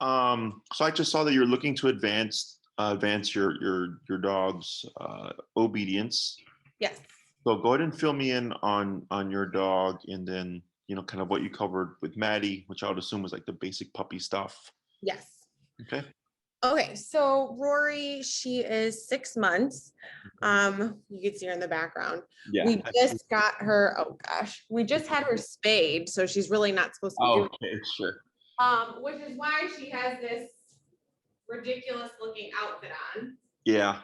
So I just saw that you're looking to advance your dog's obedience. Yes. So go ahead and fill me in on your dog, and then kind of what you covered with Maddie, which I would assume was like the basic puppy stuff. Yes. Okay. Okay, so Rory, she is 6 months. You can see her in the background. Yeah. We just got her, oh gosh, we just had her spayed, so she's really not supposed to be doing Okay, sure. which is why she has this ridiculous looking outfit on. Yeah.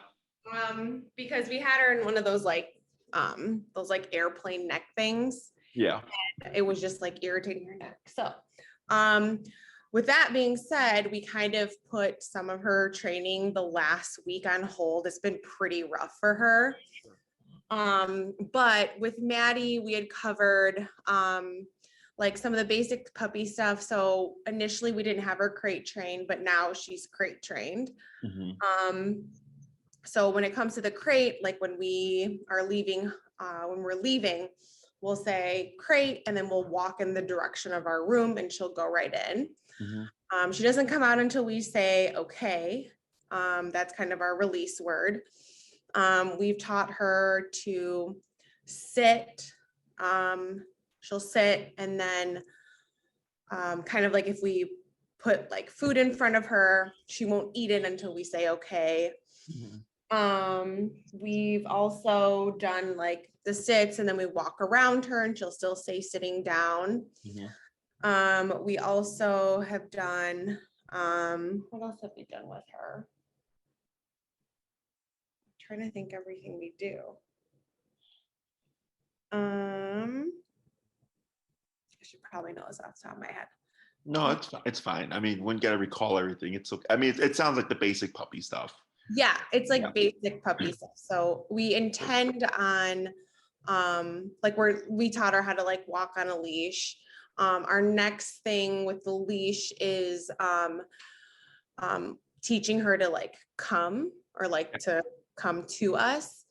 Because we had her in one of those like airplane neck things. Yeah. It was just like irritating her neck. So, with that being said, we kind of put some of her training the last week on hold. It's been pretty rough for her. But with Maddie, we had covered like some of the basic puppy stuff. So initially we didn't have her crate trained, but now she's crate trained. Mm-hmm. So when it comes to the crate, like when we are leaving, when we're leaving, we'll say crate, and then we'll walk in the direction of our room and she'll go right in. Mm-hmm. She doesn't come out until we say, okay. That's kind of our release word. We've taught her to sit. She'll sit, and then kind of like if we put like food in front of her, she won't eat it until we say, okay. Mm-hmm. We've also done like the sits, and then we walk around her and she'll still stay sitting down. Mm-hmm. We also have done, what else have we done with her? I'm trying to think everything we do. I should probably know this off the top of my head. No, it's fine. I mean, when you gotta recall everything, it's okay. I mean, it sounds like the basic puppy stuff. Yeah, it's like basic puppy stuff. So we intend on, like we taught her how to like walk on a leash. Our next thing with the leash is teaching her to like come, or like to come to us.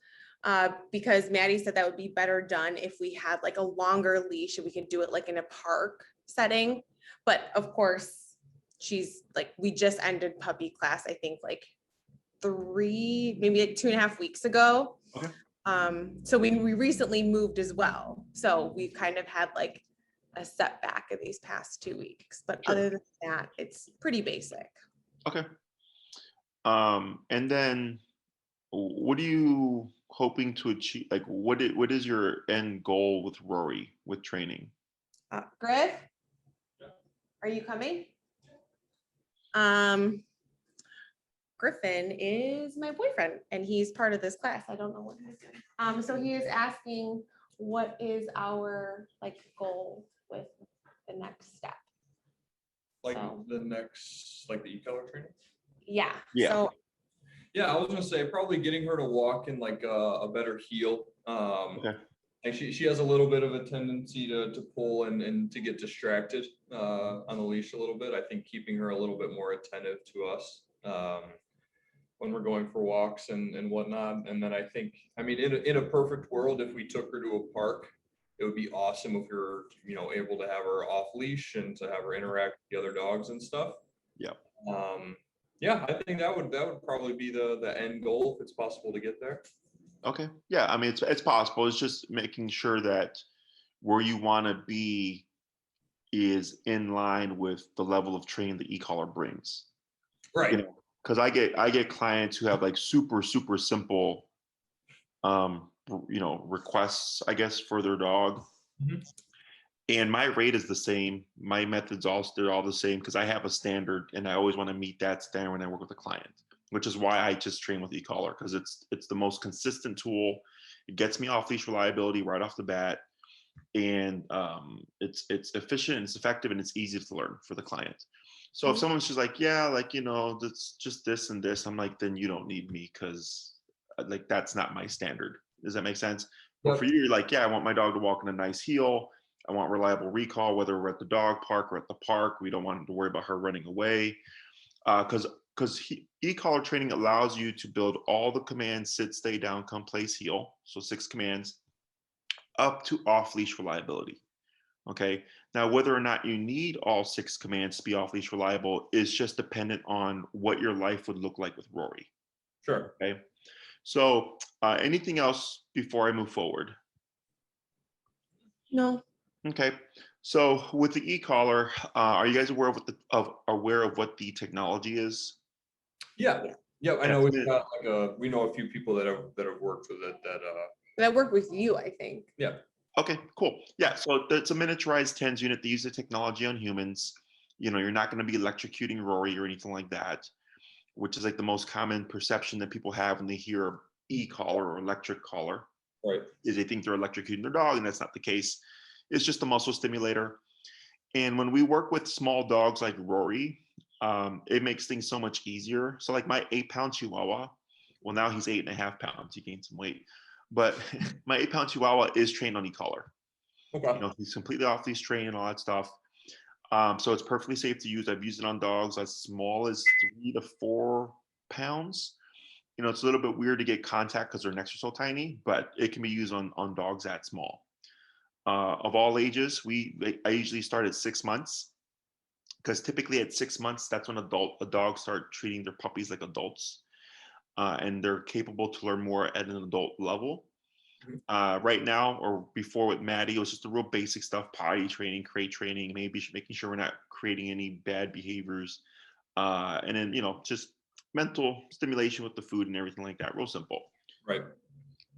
Because Maddie said that would be better done if we had like a longer leash and we could do it like in a park setting. But of course, she's like, we just ended puppy class, I think like maybe like 2.5 weeks ago. Okay. So we recently moved as well. So we've kind of had like a setback in these past 2 weeks. But Sure. other than that, it's pretty basic. Okay. And then what are you hoping to achieve? Like what is your end goal with Rory with training? Griff, are you coming? Griffin is my boyfriend and he's part of this class. I don't know what he's doing. So he is asking what is our like goal with the next step. Like the next, like the e-color training? Yeah. Yeah. So yeah, I was gonna say probably getting her to walk in like a better heel. Okay. And she has a little bit of a tendency to pull and to get distracted on the leash a little bit. I think keeping her a little bit more attentive to us when we're going for walks and whatnot. And then I think, I mean, in a perfect world, if we took her to a park, it would be awesome if we were, able to have her off leash and to have her interact with the other dogs and stuff. Yeah. Yeah, I think that would probably be the end goal if it's possible to get there. Okay. Yeah. I mean, it's possible. It's just making sure that where you want to be is in line with the level of training the e-collar brings. Right. Because I get clients who have like super simple, requests, I guess, for their dog. Mm-hmm. And my rate is the same. My methods they're all the same because I have a standard and I always want to meet that standard when I work with a client, which is why I just train with e-collar because it's the most consistent tool. It gets me off leash reliability right off the bat. And it's efficient, it's effective, and it's easy to learn for the client. So if someone's just like, yeah, like, that's just this and this, I'm like, then you don't need me because like that's not my standard. Does that make sense? But for you, you're like, yeah, I want my dog to walk in a nice heel. I want reliable recall, whether we're at the dog park or at the park. We don't want to worry about her running away. Because e-collar training allows you to build all the commands: sit, stay down, come, place, heel. So 6 commands up to off-leash reliability. Okay. Now, whether or not you need all 6 commands to be off leash reliable is just dependent on what your life would look like with Rory. Sure. Okay. So, anything else before I move forward? No. Okay. So, with the e-collar, are you guys aware of what the technology is? Yeah. Yeah. Yeah. I Yeah, know it's we've been- got we know a few people that have worked with it That worked with you, I think. yeah. Okay, cool. Yeah, so it's a miniaturized TENS unit. They use the technology on humans. You're not going to be electrocuting Rory or anything like that, which is like the most common perception that people have when they hear e-collar or electric collar, Right. is they think they're electrocuting their dog, and that's not the case. It's just a muscle stimulator. And when we work with small dogs like Rory, it makes things so much easier. So like my 8-pound Chihuahua, well, now he's 8.5 pounds. He gained some weight, but my 8-pound Chihuahua is trained on e-collar. Okay. He's completely off leash trained and all that stuff. So it's perfectly safe to use. I've used it on dogs as small as 3 to 4 pounds. It's a little bit weird to get contact because their necks are so tiny, but it can be used on dogs that small. Of all ages, I usually start at 6 months, because typically at 6 months, that's when a dog start treating their puppies like adults, and they're capable to learn more at an adult level. Right now, or before with Maddie, it was just the real basic stuff: potty training, crate training, maybe making sure we're not creating any bad behaviors, and then just mental stimulation with the food and everything like that. Real simple. Right.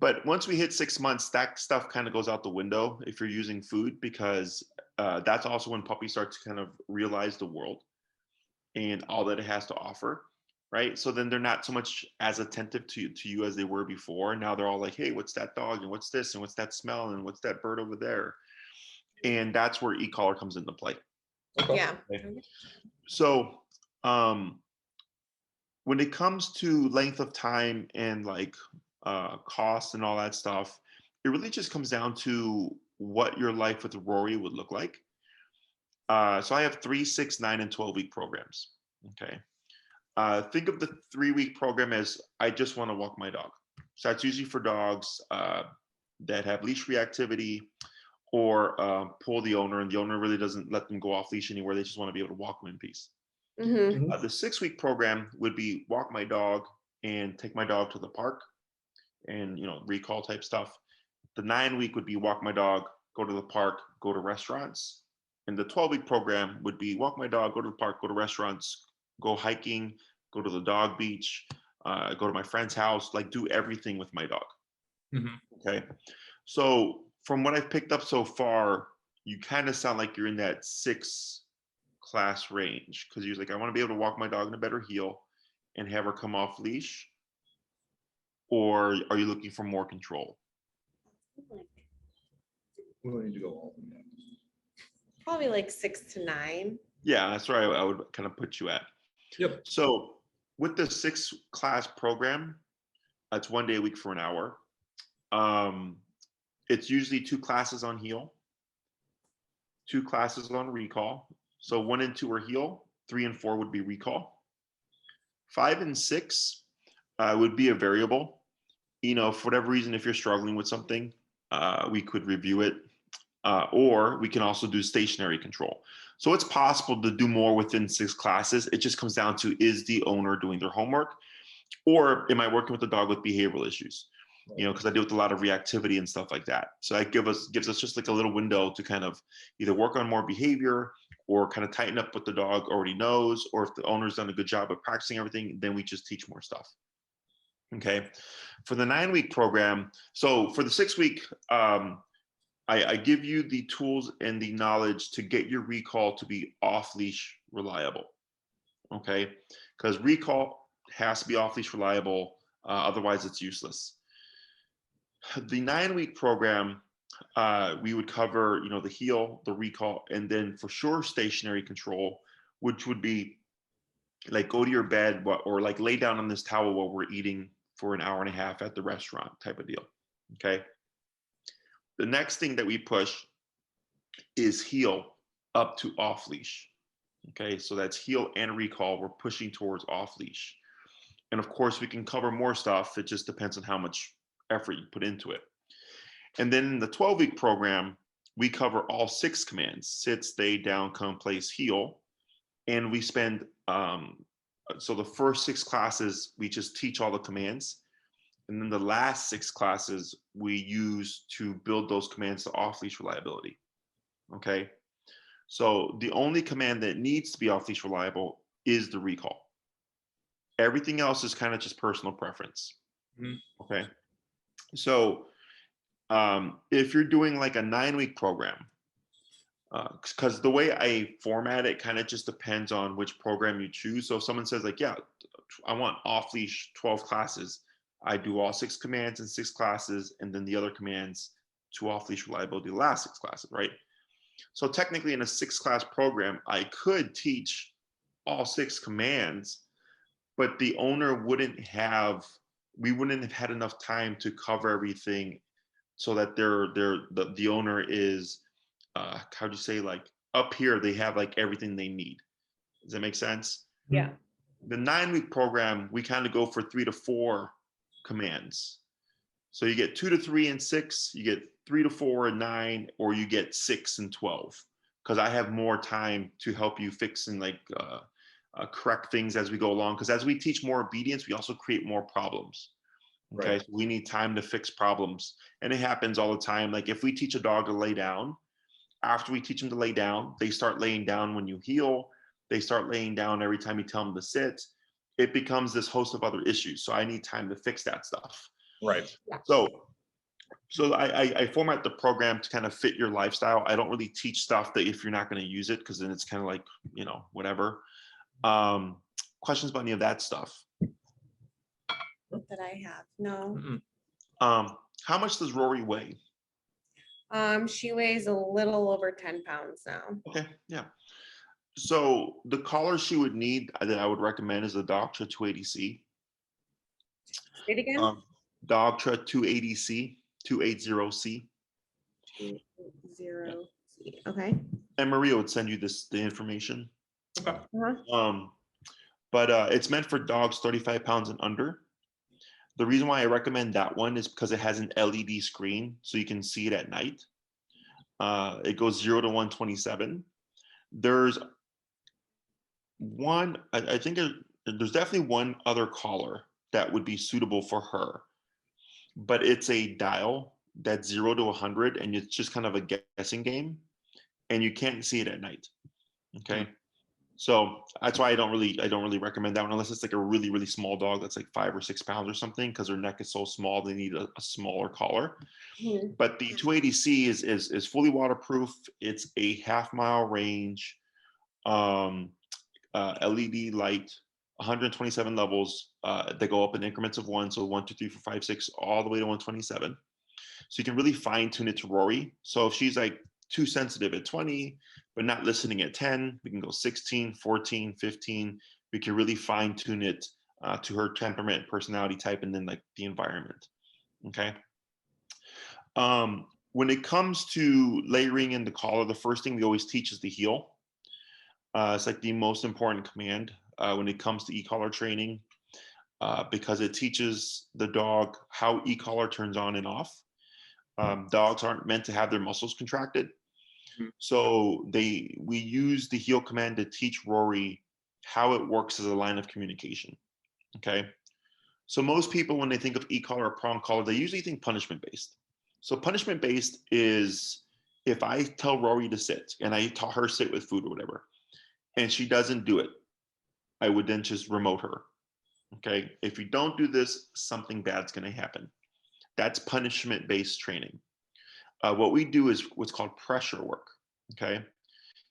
But once we hit 6 months, that stuff kind of goes out the window if you're using food, because that's also when puppies start to kind of realize the world and all that it has to offer, right? So then they're not so much as attentive to you as they were before. Now they're all like, hey, what's that dog, and what's this, and what's that smell, and what's that bird over there? And that's where e-collar comes into play. Okay. Yeah. Okay. So when it comes to length of time and like cost and all that stuff, it really just comes down to what your life with Rory would look like. So I have 3, 6, 9, and 12-week programs. Okay. Think of the 3-week program as I just want to walk my dog. So that's usually for dogs that have leash reactivity, or pull the owner, and the owner really doesn't let them go off leash anywhere. They just want to be able to walk them in peace. Mm-hmm. The 6-week program would be walk my dog and take my dog to the park, and recall type stuff. The 9-week would be walk my dog, go to the park, go to restaurants. And the 12-week program would be walk my dog, go to the park, go to restaurants, go hiking, go to the dog beach, go to my friend's house, like do everything with my dog. Okay. So from what I've picked up so far, you kind of sound like you're in that 6 class range, because you're like, I want to be able to walk my dog in a better heel and have her come off leash. Or are you looking for more control? We don't need to go all in that. Probably like 6 to 9. Yeah, that's where I would kind of put you at. Yep. So with the 6 class program, it's 1 day a week for an hour. It's usually 2 classes on heel, 2 classes on recall. So 1 and 2 are heel, 3 and 4 would be recall. 5 and 6 would be a variable. For whatever reason, if you're struggling with something, we could review it, or we can also do stationary control. So it's possible to do more within 6 classes. It just comes down to, is the owner doing their homework, or am I working with the dog with behavioral issues? Because I deal with a lot of reactivity and stuff like that. So that gives us just like a little window to kind of either work on more behavior, or kind of tighten up what the dog already knows, or if the owner's done a good job of practicing everything, then we just teach more stuff. Okay. For the 9-week program, so for the 6-week, I give you the tools and the knowledge to get your recall to be off leash reliable. Okay. Because recall has to be off leash reliable. Otherwise it's useless. The 9-week program, we would cover, the heel, the recall, and then for sure stationary control, which would be like go to your bed, or like lay down on this towel while we're eating for an hour and a half at the restaurant type of deal. Okay. The next thing that we push is heel up to off leash. Okay. So that's heel and recall. We're pushing towards off leash. And of course, we can cover more stuff. It just depends on how much effort you put into it. And then in the 12-week program, we cover all 6 commands: sit, stay, down, come, place, heel. And we spend, so the first 6 classes, we just teach all the commands. And then the last 6 classes we use to build those commands to off-leash reliability. Okay. So the only command that needs to be off-leash reliable is the recall. Everything else is kind of just personal preference. Okay. So if you're doing like a 9-week program, because the way I format it kind of just depends on which program you choose. So if someone says like, yeah, I want off-leash 12 classes, I do all 6 commands in 6 classes, and then the other commands to off-leash reliability, the last 6 classes, right? So technically in a 6-class program, I could teach all 6 commands, but the owner we wouldn't have had enough time to cover everything so that the owner is, how'd you say, like up here, they have like everything they need. Does that make sense? Yeah. The 9-week program, we kind of go for 3 to 4 commands. So you get 2 to 3 and 6, you get 3 to 4 and 9, or you get 6 and 12. Because I have more time to help you fix and like correct things as we go along. Because as we teach more obedience, we also create more problems. Okay, Right. so we need time to fix problems, and it happens all the time. Like if we teach a dog to lay down, after we teach them to lay down, they start laying down when you heel. They start laying down every time you tell them to sit. It becomes this host of other issues. So I need time to fix that stuff. Right. So I format the program to kind of fit your lifestyle. I don't really teach stuff that if you're not going to use it, because then it's kind of like, whatever. Questions about any of that stuff? That I have. No. How much does Rory weigh? She weighs a little over 10 pounds now. Okay, yeah. So the collar she would need that I would recommend is the Dogtra 280C. Say it again. Dogtra 280C, 280C. 280C. Okay. And Maria would send you the information. Okay. But it's meant for dogs 35 pounds and under. The reason why I recommend that one is because it has an LED screen, so you can see it at night. It goes 0 to 127. There's one, I think there's definitely one other collar that would be suitable for her, but it's a dial that's 0 to 100, and it's just kind of a guessing game, and you can't see it at night. Okay. So that's why I don't really recommend that one unless it's like a really, really small dog that's like 5 or 6 pounds or something, because their neck is so small they need a smaller collar. But the 280C is fully waterproof. It's a half-mile range, LED light, 127 levels. They go up in increments of 1, so 1, 2, 3, 4, 5, 6, all the way to 127. So you can really fine tune it to Rory. So if she's like too sensitive at 20, but not listening at 10, we can go 16, 14, 15. We can really fine tune it to her temperament, personality type, and then like the environment. Okay. When it comes to layering in the collar, the first thing we always teach is the heel. It's like the most important command when it comes to e-collar training, because it teaches the dog how e-collar turns on and off. Dogs aren't meant to have their muscles contracted. So we use the heel command to teach Rory how it works as a line of communication. Okay. So most people, when they think of e-collar or prong collar, they usually think punishment based. So punishment based is if I tell Rory to sit and I taught her sit with food or whatever, and she doesn't do it, I would then just remote her. Okay. If you don't do this, something bad's going to happen. That's punishment based training. What we do is what's called pressure work. Okay.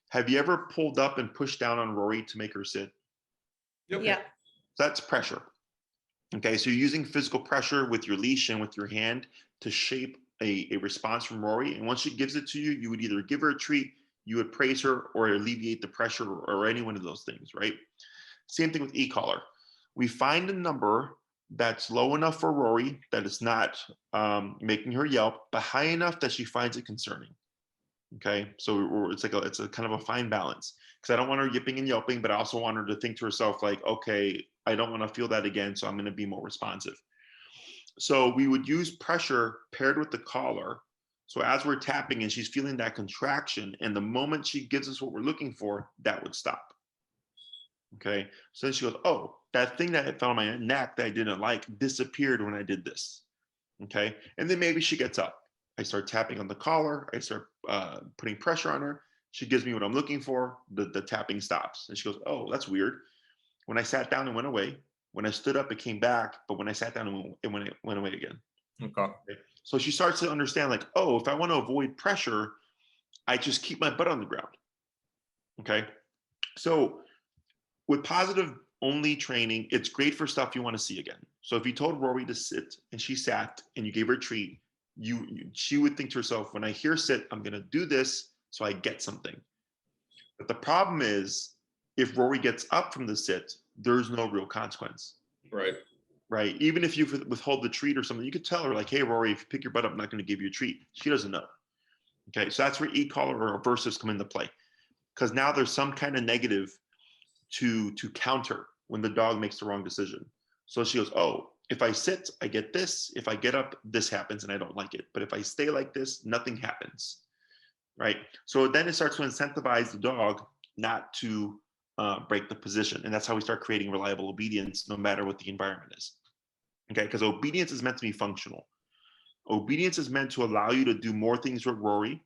Have you ever pulled up and pushed down on Rory to make her sit? Okay. Yeah. That's pressure. Okay. So you're using physical pressure with your leash and with your hand to shape a response from Rory. And once she gives it to you, you would either give her a treat, you would praise her, or alleviate the pressure, or any one of those things, right? Same thing with e-collar. We find a number that's low enough for Rory that it's not making her yelp, but high enough that she finds it concerning. Okay, so it's a kind of a fine balance, because I don't want her yipping and yelping, but I also want her to think to herself like, okay, I don't want to feel that again, so I'm going to be more responsive. So we would use pressure paired with the collar So as we're tapping and she's feeling that contraction, and the moment she gives us what we're looking for, that would stop. Okay. So then she goes, oh, that thing that fell on my neck that I didn't like disappeared when I did this. Okay. And then maybe she gets up. I start tapping on the collar. I start putting pressure on her. She gives me what I'm looking for. The tapping stops. And she goes, oh, that's weird. When I sat down, it went away. When I stood up, it came back. But when I sat down, it went away again. Okay. So she starts to understand, like, oh, if I want to avoid pressure, I just keep my butt on the ground. Okay. So with positive only training, it's great for stuff you want to see again. So if you told Rory to sit and she sat and you gave her a treat, she would think to herself, when I hear sit, I'm going to do this so I get something. But the problem is, if Rory gets up from the sit, there's no real consequence. Right. Right. Even if you withhold the treat or something, you could tell her, like, hey, Rory, if you pick your butt up, I'm not going to give you a treat. She doesn't know. Okay. So that's where e-collar or aversives come into play. Because now there's some kind of negative to counter when the dog makes the wrong decision. So she goes, oh, if I sit, I get this. If I get up, this happens and I don't like it. But if I stay like this, nothing happens. Right. So then it starts to incentivize the dog not to break the position. And that's how we start creating reliable obedience, no matter what the environment is. Okay. Because obedience is meant to be functional. Obedience is meant to allow you to do more things with Rory,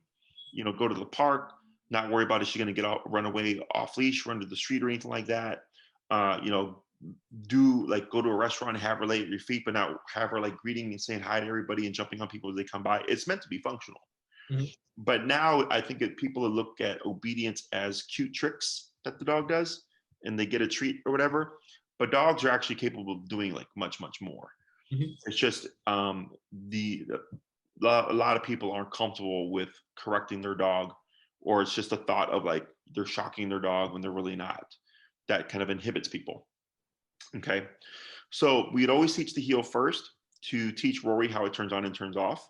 go to the park, not worry about, is she going to get out, run away off leash, run to the street or anything like that. Do like go to a restaurant and have her lay at your feet, but not have her like greeting and saying hi to everybody and jumping on people as they come by. It's meant to be functional. Mm-hmm. But now I think that people look at obedience as cute tricks that the dog does and they get a treat or whatever. But dogs are actually capable of doing like much, much more. Mm-hmm. It's just a lot of people aren't comfortable with correcting their dog, or it's just a thought of like they're shocking their dog when they're really not. That kind of inhibits people. Okay. So we'd always teach the heel first to teach Rory how it turns on and turns off.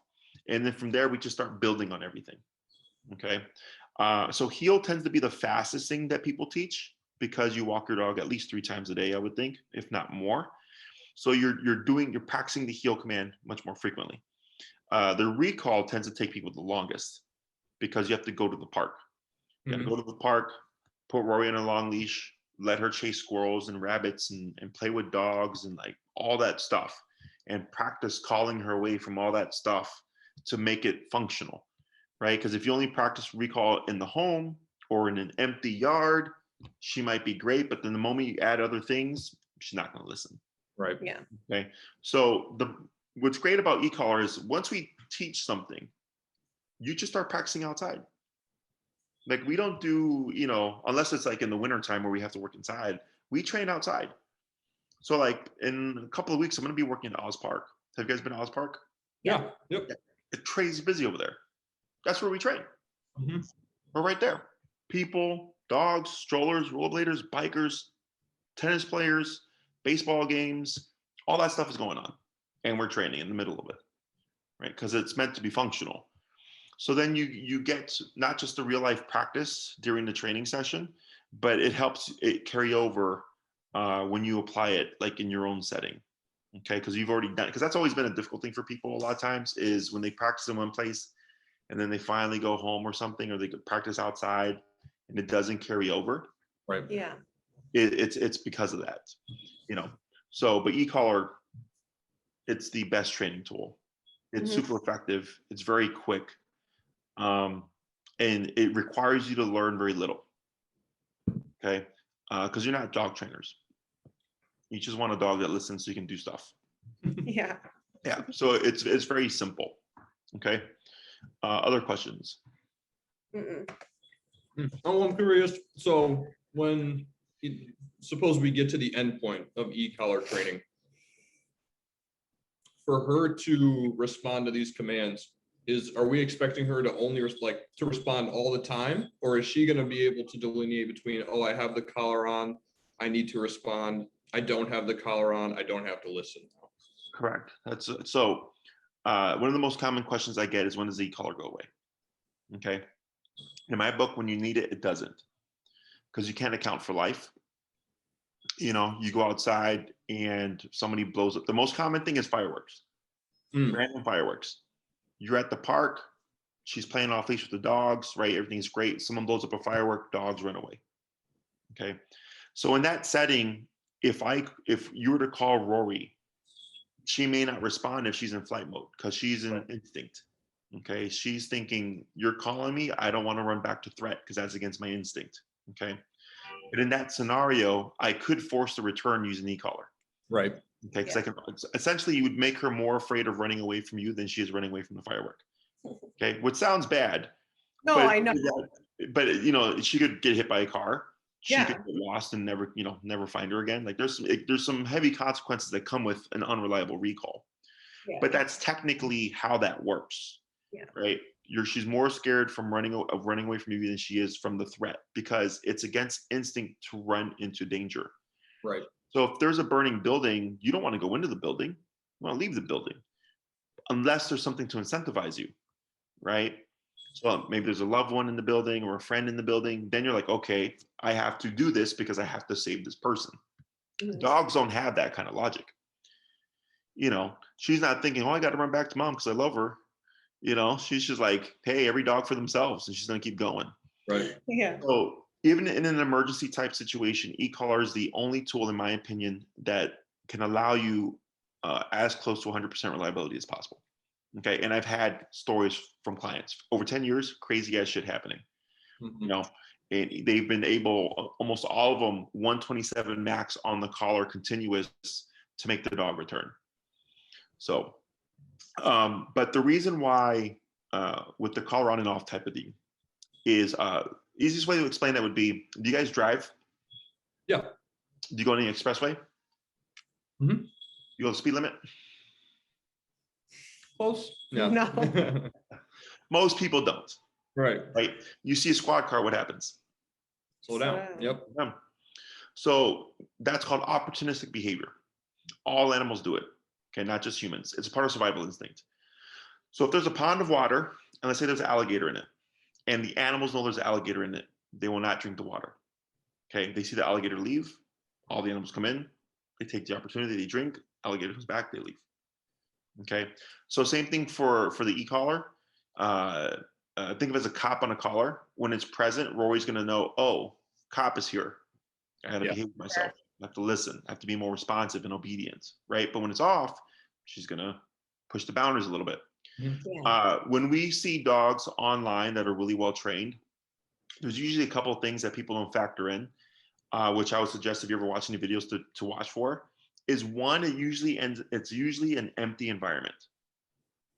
And then from there, we just start building on everything. Okay. So heel tends to be the fastest thing that people teach because you walk your dog at least 3 times a day, I would think, if not more. So you're practicing the heel command much more frequently. The recall tends to take people the longest because you have to go to the park. You got to go to the park, put Rory on a long leash, let her chase squirrels and rabbits and play with dogs and like all that stuff, and practice calling her away from all that stuff to make it functional, right? Because if you only practice recall in the home or in an empty yard, she might be great, but then the moment you add other things, she's not going to listen. Right. Yeah. Okay. So what's great about e-collar is once we teach something, you just start practicing outside. Like we don't do, unless it's like in the winter time where we have to work inside, we train outside. So like in a couple of weeks, I'm going to be working at Oz Park. Have you guys been to Oz Park? Yeah. Yep. It's crazy busy over there. That's where we train. Mm-hmm. We're right there. People, dogs, strollers, rollerbladers, bikers, tennis players, baseball games, all that stuff is going on. And we're training in the middle of it, right? Because it's meant to be functional. So then you get not just the real life practice during the training session, but it helps it carry over when you apply it like in your own setting. Okay, because you've already done it. Because that's always been a difficult thing for people a lot of times is when they practice in one place and then they finally go home or something, or they could practice outside and it doesn't carry over. Right. Yeah. It's because of that, So, but e-collar, it's the best training tool. It's super effective. It's very quick. And it requires you to learn very little. Okay. Because you're not dog trainers. You just want a dog that listens so you can do stuff. Yeah. Yeah. So it's very simple. Okay. Other questions? Oh, I'm curious. So suppose we get to the end point of e-collar training, for her to respond to these commands, are we expecting her to only to respond all the time, or is she going to be able to delineate between, oh, I have the collar on, I need to respond, I don't have the collar on, I don't have to listen? Correct. That's so one of the most common questions I get is, when does the collar go away? Okay. In my book, when you need it, it doesn't, because you can't account for life. You go outside and somebody blows up. The most common thing is fireworks, random fireworks. You're at the park, She's playing off leash with the dogs, right? Everything's great. Someone blows up a firework, dogs run away. Okay. So in that setting, if you were to call Rory, she may not respond if she's in flight mode because she's in instinct. Okay. She's thinking, you're calling me. I don't want to run back to threat because that's against my instinct. Okay. But in that scenario, I could force the return using e-collar. Right. Okay. Because I can essentially, you would make her more afraid of running away from you than she is running away from the firework. Okay. Which sounds bad. No, but, I know. But she could get hit by a car. She Yeah. could get lost and never find her again. Like there's some heavy consequences that come with an unreliable recall. Yeah. But that's technically how that works. Yeah. Right. She's more scared from running away from you than she is from the threat because it's against instinct to run into danger. Right. So if there's a burning building, you don't want to go into the building. You want to leave the building unless there's something to incentivize you. Right. So maybe there's a loved one in the building or a friend in the building. Then you're like, okay, I have to do this because I have to save this person. Mhm. Dogs don't have that kind of logic. She's not thinking, oh, I got to run back to mom because I love her. She's just like, hey, every dog for themselves. And she's going to keep going. Right. Yeah. So even in an emergency type situation, e-collar is the only tool, in my opinion, that can allow you as close to 100% reliability as possible. Okay. And I've had stories from clients over 10 years, crazy ass shit happening. Mhm. And they've been able, almost all of them, 127 max on the collar continuous to make the dog return. So, but the reason why with the collar on and off type of thing is easiest way to explain that would be, do you guys drive? Yeah. Do you go on the expressway? Mhm. You go the speed limit? Close. Yeah. No. Most people don't. Right. Right? You see a squad car, what happens? Slow down. Yep. So that's called opportunistic behavior. All animals do it. Okay, not just humans. It's a part of survival instinct. So if there's a pond of water, and let's say there's an alligator in it, and the animals know there's an alligator in it, they will not drink the water. Okay, they see the alligator leave, all the animals come in, they take the opportunity, they drink, alligator comes back, they leave. Okay, so same thing for the e-collar. Think of it as a cop on a collar. When it's present, Rory's going to know, oh, cop is here. I got to behave myself. I have to listen. I have to be more responsive and obedient, right? But when it's off, she's going to push the boundaries a little bit. Yeah. When we see dogs online that are really well trained, there's usually a couple of things that people don't factor in, which I would suggest if you're ever watching the videos to watch for. Is one, it's usually an empty environment.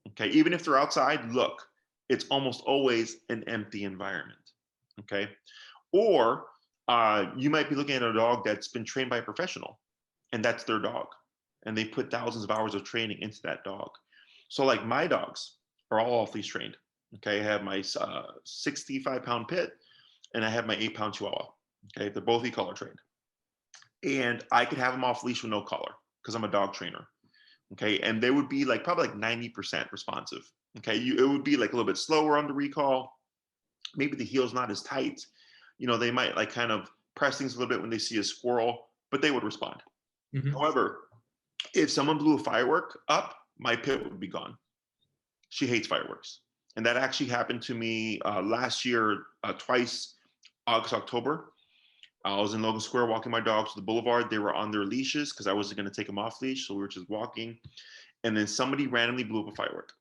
Okay, even if they're outside, look, it's almost always an empty environment. Okay, or you might be looking at a dog that's been trained by a professional, and that's their dog, and they put thousands of hours of training into that dog. So like my dogs are all off leash trained. Okay, I have my 65-pound pit, and I have my 8-pound Chihuahua. Okay, they're both e-collar trained, and I could have them off leash with no collar because I'm a dog trainer. Okay, and they would be like probably like 90% responsive. Okay, it would be like a little bit slower on the recall. Maybe the heel's not as tight. They might like kind of press things a little bit when they see a squirrel, but they would respond. Mhm. However, if someone blew a firework up, my pit would be gone. She hates fireworks. And that actually happened to me last year twice, August, October. I was in Logan Square walking my dogs to the boulevard. They were on their leashes because I wasn't going to take them off leash. So we were just walking. And then somebody randomly blew up a firework.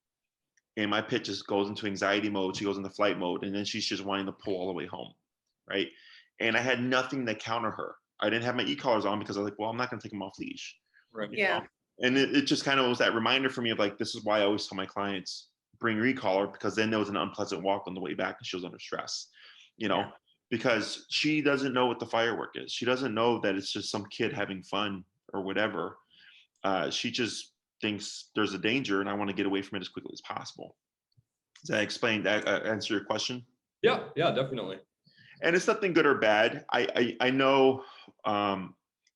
And my pit just goes into anxiety mode. She goes into flight mode. And then she's just wanting to pull all the way home. Right. And I had nothing to counter her. I didn't have my e-collars on because I was like, well, I'm not going to take them off leash. Right. Yeah. And it just kind of was that reminder for me of like, this is why I always tell my clients, bring your e-collar, because then there was an unpleasant walk on the way back and she was under stress, Yeah. because she doesn't know what the firework is. She doesn't know that it's just some kid having fun or whatever. She just thinks there's a danger and I want to get away from it as quickly as possible. Does that explain that? Answer your question? Yeah, definitely. And it's nothing good or bad. I know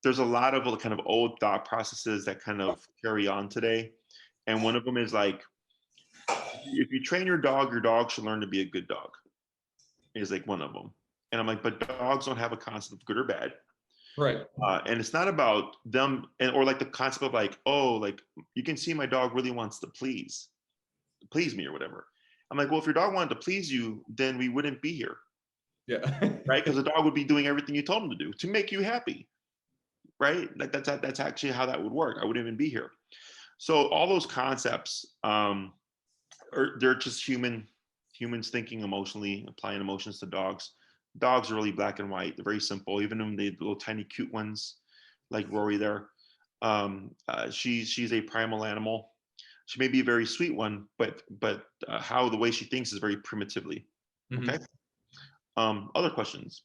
there's a lot of kind of old thought processes that kind of carry on today. And one of them is like, if you train your dog should learn to be a good dog, is like one of them. And I'm like, but dogs don't have a concept of good or bad. Right. And it's not about them, or like the concept of like, oh, like you can see my dog really wants to please me or whatever. I'm like, well, if your dog wanted to please you, then we wouldn't be here, Yeah. right? Because the dog would be doing everything you told him to do to make you happy, right? That's actually how that would work. I wouldn't even be here. So all those concepts, they're just humans thinking emotionally, applying emotions to dogs. Dogs are really black and white. They're very simple, even when they little tiny cute ones like Rory there. She's a primal animal. She may be a very sweet one, but how the way she thinks is very primitively. Mhm. Okay. Other questions?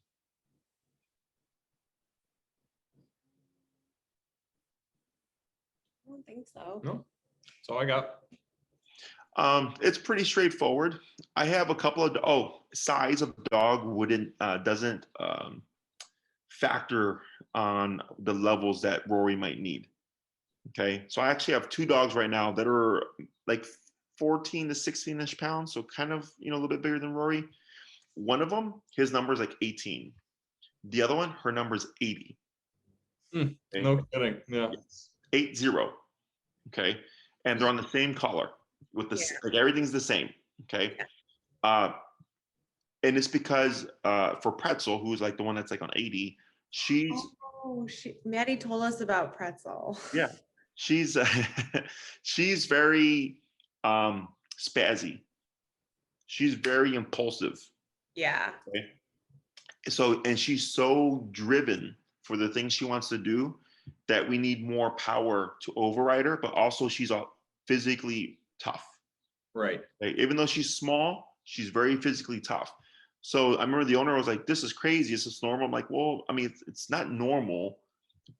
I don't think so. No, that's all I got. It's pretty straightforward. I have a couple of size of dog doesn't factor on the levels that Rory might need. Okay, so I actually have 2 dogs right now that are like 14 to 16-ish pounds, so kind of a little bit bigger than Rory. One of them, his number is like 18. The other one, her number is 80. Okay? No kidding. Yeah. Yes. 80. Okay, and they're on the same collar with like everything's the same. Okay, and it's because for Pretzel, who's like the one that's like on 80, she's Maddie told us about Pretzel. yeah, she's she's very spazzy. She's very impulsive. Yeah. Okay? So, and she's so driven for the things she wants to do that we need more power to override her, but also she's physically tough. Right. Like, even though she's small, she's very physically tough. So I remember the owner was like, "This is crazy. Is this normal?" I'm like, "Well, I mean, it's not normal,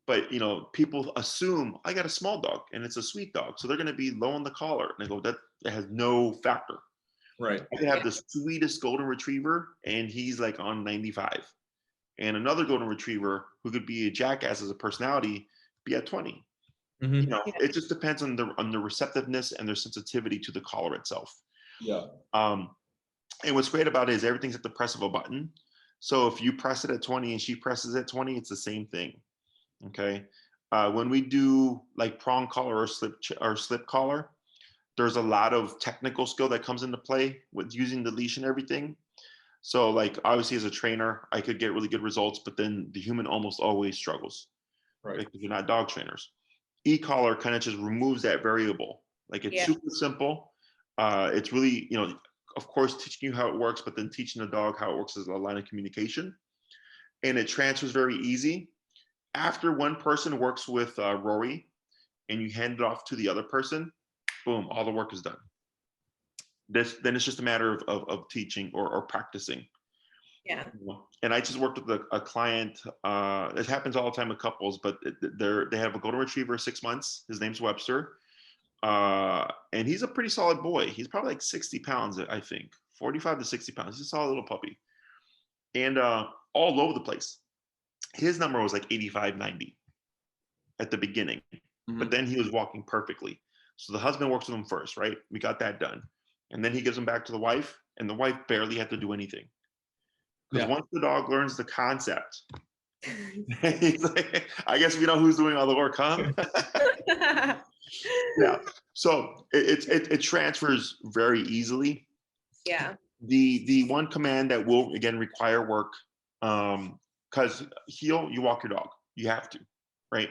but people assume I got a small dog and it's a sweet dog, so they're going to be low on the collar." And I go, "That has no factor." Right. I could have the sweetest golden retriever, and he's like on 95, and another golden retriever who could be a jackass as a personality be at 20. Mhm. It just depends on the receptiveness and their sensitivity to the collar itself. Yeah. And what's great about it is everything's at the press of a button. So if you press it at 20 and she presses at 20, it's the same thing. Okay. When we do like prong collar or slip collar, there's a lot of technical skill that comes into play with using the leash and everything. So like obviously as a trainer, I could get really good results, but then the human almost always struggles, Right. because you're not dog trainers. E-collar kind of just removes that variable. Like it's super simple. It's really, of course, teaching you how it works, but then teaching the dog how it works as a line of communication. And it transfers very easy. After one person works with Rory and you hand it off to the other person, boom, all the work is done. Then it's just a matter of teaching or practicing. Yeah. And I just worked with a client. It happens all the time with couples, but they have a golden retriever, 6 months. His name's Webster. And he's a pretty solid boy. He's probably like 60 pounds, I think, 45 to 60 pounds. He's a solid little puppy. And all over the place. His number was like 85, 90 at the beginning. But then he was walking perfectly. So the husband works with him first, right? We got that done. And then he gives him back to the wife, and the wife barely had to do anything. Because once the dog learns the concept, he's like, I guess we know who's doing all the work, huh? Yeah. So it transfers very easily. Yeah. The one command that will again require work, because you walk your dog. You have to, right?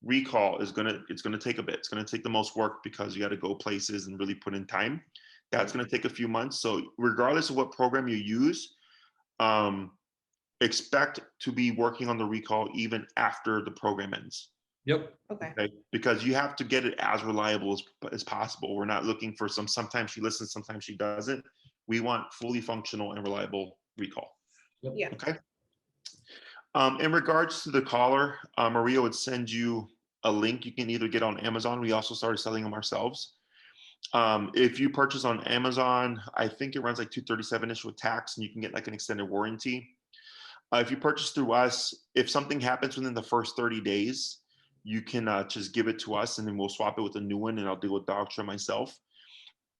Recall it's gonna take a bit. It's gonna take the most work because you got to go places and really put in time. That's gonna take a few months. So regardless of what program you use, expect to be working on the recall even after the program ends. Yep. Okay. Because you have to get it as reliable as possible. We're not looking for sometimes she listens, sometimes she doesn't. We want fully functional and reliable recall. Yep. Yeah. Okay. In regards to the collar, Maria would send you a link you can either get on Amazon. We also started selling them ourselves. If you purchase on Amazon, I think it runs like $237-ish with tax, and you can get like an extended warranty. If you purchase through us, if something happens within the first 30 days, you can just give it to us, and then we'll swap it with a new one, and I'll deal with dog show myself.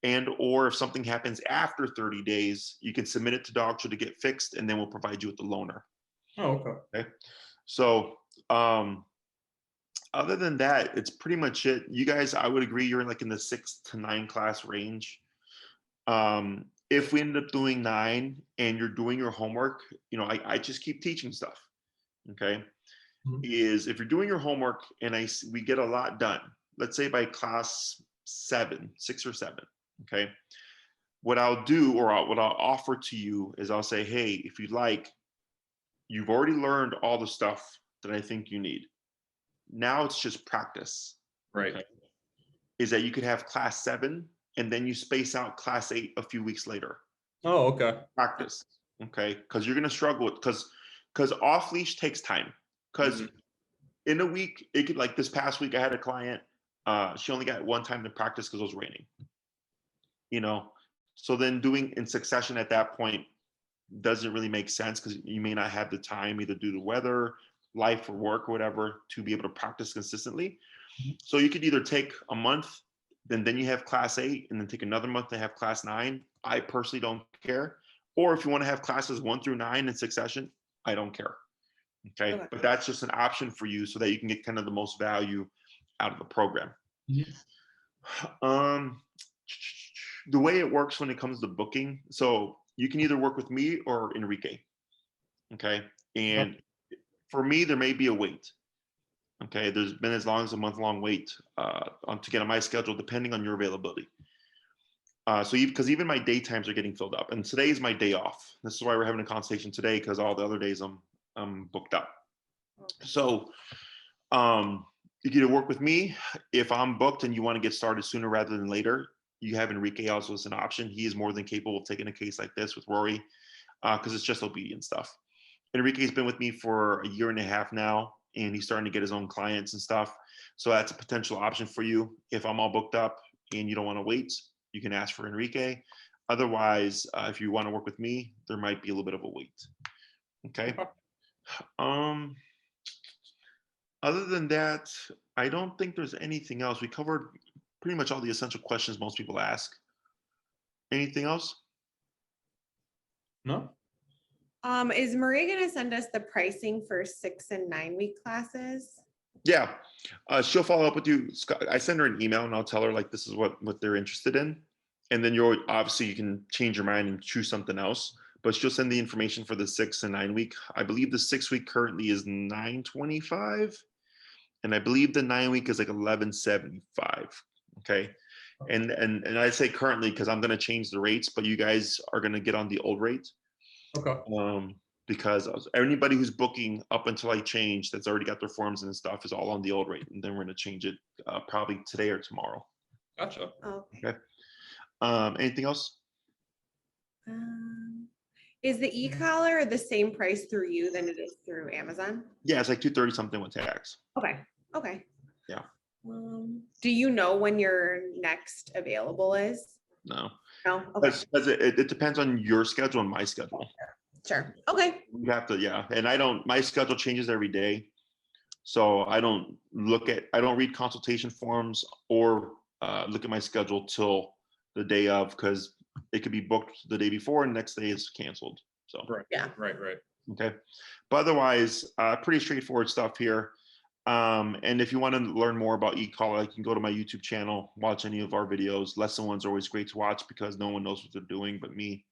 And or if something happens after 30 days, you can submit it to dog show to get fixed, and then we'll provide you with the loaner. Oh, okay. So other than that, it's pretty much it. You guys, I would agree, you're like in the 6 to 9 class range. If we end up doing 9 and you're doing your homework, I just keep teaching stuff. Okay. Mhm. Is if you're doing your homework and we get a lot done, let's say by class 6 or 7. Okay. What I'll do, or what I'll offer to you is I'll say, hey, if you'd like, you've already learned all the stuff that I think you need. Now it's just practice. Right. Okay? Is that you could have class 7 and then you space out class 8 a few weeks later. Oh, okay. Practice. Okay. Because you're going to struggle with, because off leash takes time. Because in a week, it could, like this past week, I had a client, she only got 1 time to practice because it was raining. So then doing in succession at that point doesn't really make sense because you may not have the time, either due to weather, life, or work, or whatever, to be able to practice consistently. So you could either take a month, then you have class 8, and then take another month to have class 9. I personally don't care. Or if you want to have classes 1 through 9 in succession, I don't care. Okay. But that's just an option for you so that you can get kind of the most value out of the program. The way it works when it comes to booking, so you can either work with me or Enrique. Okay. And for me, there may be a wait. Okay. There's been as long as a month-long wait to get on my schedule, depending on your availability. Because even my daytimes are getting filled up, and today is my day off. This is why we're having a conversation today, because all the other days I'm booked up. So you can either work with me if I'm booked and you want to get started sooner rather than later. You have Enrique also as an option. He is more than capable of taking a case like this with Rory, because it's just obedience stuff. Enrique's been with me for a 1.5 years now, and he's starting to get his own clients and stuff. So that's a potential option for you. If I'm all booked up and you don't want to wait, you can ask for Enrique. Otherwise, if you want to work with me, there might be a little bit of a wait. Okay. Other than that, I don't think there's anything else. We covered pretty much all the essential questions most people ask. Anything else? No. Is Marie gonna send us the pricing for 6 and 9 week classes? Yeah, she'll follow up with you. I send her an email and I'll tell her like this is what they're interested in, and then you can change your mind and choose something else. But she'll send the information for the 6 and 9 week. I believe the 6 week currently is $925, and I believe the 9 week is like $1175. Okay, and I say currently because I'm going to change the rates, but you guys are going to get on the old rate. Okay. Because anybody who's booking up until I change, that's already got their forms and stuff, is all on the old rate, and then we're going to change it probably today or tomorrow. Gotcha. Okay. Anything else? Is the e-collar the same price through you than it is through Amazon? Yeah, it's like $230 something with tax. Okay. Yeah. Do you know when your next available is? No. No. Okay. Because it depends on your schedule and my schedule. Sure. Okay. You have to, yeah. And my schedule changes every day. So I don't read consultation forms or look at my schedule till the day of, because it could be booked the day before and the next day is canceled. So Right. Yeah. Right. okay. But otherwise, pretty straightforward stuff here. And if you want to learn more about e-collar, you can go to my YouTube channel, watch any of our videos. Lesson ones are always great to watch because no one knows what they're doing but me.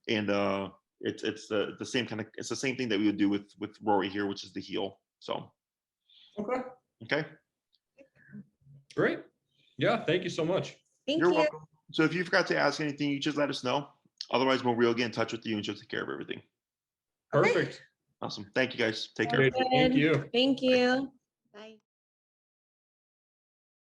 It's the same kind of, it's the same thing that we would do with Rory here, which is the heel. So okay. Great. Yeah. Thank you so much. Thank You're you. welcome. So if you forgot to ask anything, you just let us know. Otherwise, we'll get in touch with you and she'll take care of everything. Perfect. Awesome. Thank you guys. Take care. Thank you. Thank you. Bye.